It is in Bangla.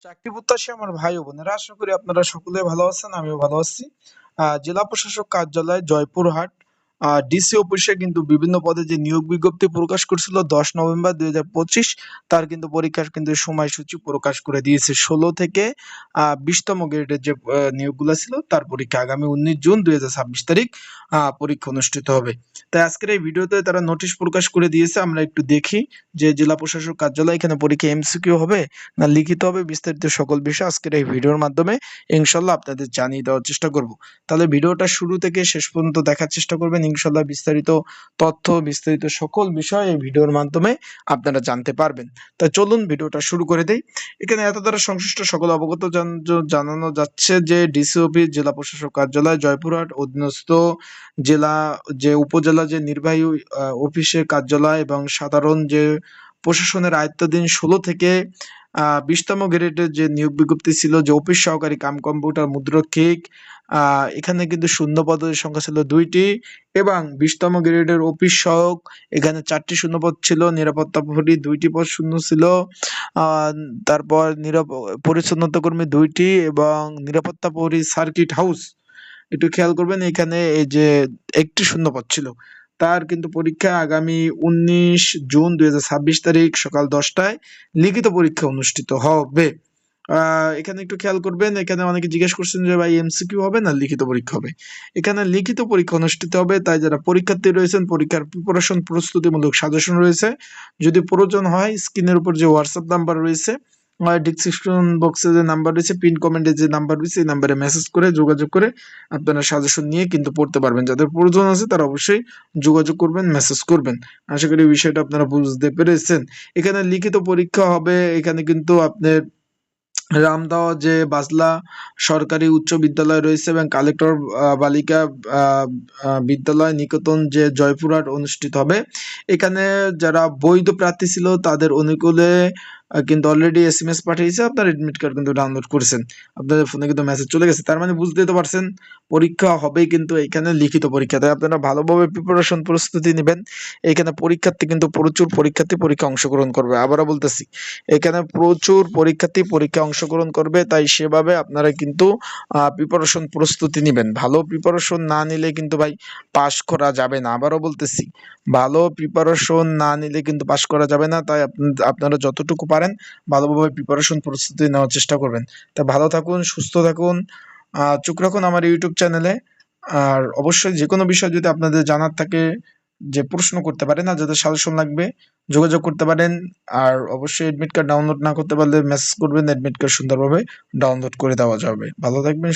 চাকরি প্রত্যাশী আমার ভাই ও বোনেরা, আশা করি আপনারা সকলে ভালো আছেন, আমিও ভালো আছি। জেলা প্রশাসক কার্যালয় জয়পুরহাট ডিসি অফিসে কিন্তু বিভিন্ন পদে যে নিয়োগ বিজ্ঞপ্তি প্রকাশ করছিল 10 নভেম্বর 2025, তার কিন্তু পরীক্ষার কিন্তু সময়সূচি প্রকাশ করে দিয়েছে। 16 থেকে 20তম গ্রেডের যে নিয়োগগুলো ছিল তার পরীক্ষা আগামী 19 জুন 2026 তারিখ পরীক্ষা অনুষ্ঠিত হবে। তাই আজকের এই ভিডিওতে তারা নোটিশ প্রকাশ করে দিয়েছে, আমরা একটু দেখি যে জেলা প্রশাসক কার্যালয় এখানে পরীক্ষা এমসিকিউ হবে না লিখিত হবে। বিস্তারিত সকল বিষয় আজকের এই ভিডিওর মাধ্যমে ইনশাল্লাহ আপনাদের জানিয়ে দেওয়ার চেষ্টা করব। তাহলে ভিডিওটা শুরু থেকে শেষ পর্যন্ত দেখার চেষ্টা করবেন, ইনশাল্লাহ বিস্তারিত তথ্য, বিস্তারিত সকল বিষয় এই ভিডিওর মাধ্যমে আপনারা জানতে পারবেন। তাই চলুন ভিডিওটা শুরু করে দেই। এখানে এত দ্বারা সংশ্লিষ্ট সকল অবগত জানানো যাচ্ছে যে ডিসি অফিস জেলা প্রশাসক কার্যালয় জয়পুরহাট অধীনস্থ জেলা যে উপজেলা যে নির্বাহী অফিসের কার্যালয় এবং সাধারণ যে প্রশাসনের আয়ত্তাধীন 16 থেকে 20তম গ্রেডের যে নিয়োগ বিজ্ঞপ্তি ছিল যে অফিস সহকারী কাম কম্পিউটার মুদ্রক্ষিক, এখানে কিন্তু শূন্য পদের সংখ্যা ছিল 2টি এবং 20তম গ্রেডের অফিস সহক এখানে 4টি শূন্যপদ ছিল। নিরাপত্তা প্রহরী 2টি পদ শূন্য ছিল। তারপর পরিচ্ছন্নতা কর্মী 2টি এবং নিরাপত্তা প্রহরী সার্কিট হাউস, একটু খেয়াল করবেন এখানে এই যে একটি শূন্যপদ ছিল। তার কিন্তু পরীক্ষা আগামী 19 জুন 2026 তারিখ সকাল 10টায় লিখিত পরীক্ষা অনুষ্ঠিত হবে। এখানে একটু খেয়াল করবেন, এখানে অনেকে জিজ্ঞেস করছেন যে ভাই এমসিকিউ হবে না লিখিত পরীক্ষা হবে। এখানে লিখিত পরীক্ষা অনুষ্ঠিত হবে, তাই যারা পরীক্ষার্থী রয়েছেন পরীক্ষার প্রিপারেশন প্রস্তুতিমূলক সাজেশন রয়েছে, যদি প্রয়োজন হয় স্ক্রিনের উপর যে হোয়াটসঅ্যাপ নাম্বার রয়েছে, ডিসক্রিপশন বক্সে যে নাম্বার রয়েছে, পিন কমেন্টে যে নাম্বার রয়েছে, এই নাম্বারে মেসেজ করে যোগাযোগ করে আপনারা সাজেশন নিয়ে কিন্তু পড়তে পারবেন। যাদের প্রয়োজন আছে তারা অবশ্যই যোগাযোগ করবেন, মেসেজ করবেন। আশা করি এই বিষয়টা আপনারা বুঝতে পেরেছেন। এখানে লিখিত পরীক্ষা হবে, এখানে কিন্তু আপনার রামদহ যে বাজলা সরকারি উচ্চ বিদ্যালয় রয়েছে এবং কালেক্টর বালিকা বিদ্যালয় নিকেতন যে জয়পুরহাট অনুষ্ঠিত হবে। এখানে যারা বৈধ প্রার্থী ছিল তাদের অনুকূলে কিন্তু অলরেডি এসএমএস পাঠিয়েছে, আপনার এডমিট কার্ড কিন্তু ডাউনলোড করেছেন, আপনাদের ফোনে কিন্তু মেসেজ চলে গেছে। তার মানে বুঝতেই তো পারছেন পরীক্ষা হবে কিন্তু এখানে লিখিত পরীক্ষা, তাই আপনারা ভালোভাবে প্রিপারেশন প্রস্তুতি নেবেন। এখানে পরীক্ষার্থী কিন্তু প্রচুর পরীক্ষা অংশগ্রহণ করবে, আবারও বলতেছি এখানে প্রচুর পরীক্ষার্থী পরীক্ষা অংশগ্রহণ করবে, তাই সেভাবে আপনারা কিন্তু প্রিপারেশন প্রস্তুতি নেবেন। ভালো প্রিপারেশন না নিলে কিন্তু ভাই পাস করা যাবে না, আবারও বলতেছি ভালো প্রিপারেশন না নিলে কিন্তু পাস করা যাবে না। তাই আপনারা যতটুকু পারেন ভালোভাবে প্রিপারেশন প্রস্তুতি নেওয়ার চেষ্টা করবেন। তা ভালো থাকুন, সুস্থ থাকুন, চোখ রাখুন আমার ইউটিউব চ্যানেলে। আর অবশ্যই যে কোনো বিষয় যদি আপনাদের জানার থাকে যে প্রশ্ন করতে পারেন, আর যাদের সাজেশন লাগবে যোগাযোগ করতে পারেন। আর অবশ্যই এডমিট কার্ড ডাউনলোড না করতে পারলে মেসেজ করবেন, এডমিট কার্ড সুন্দরভাবে ডাউনলোড করে দেওয়া যাবে। ভালো থাকবেন।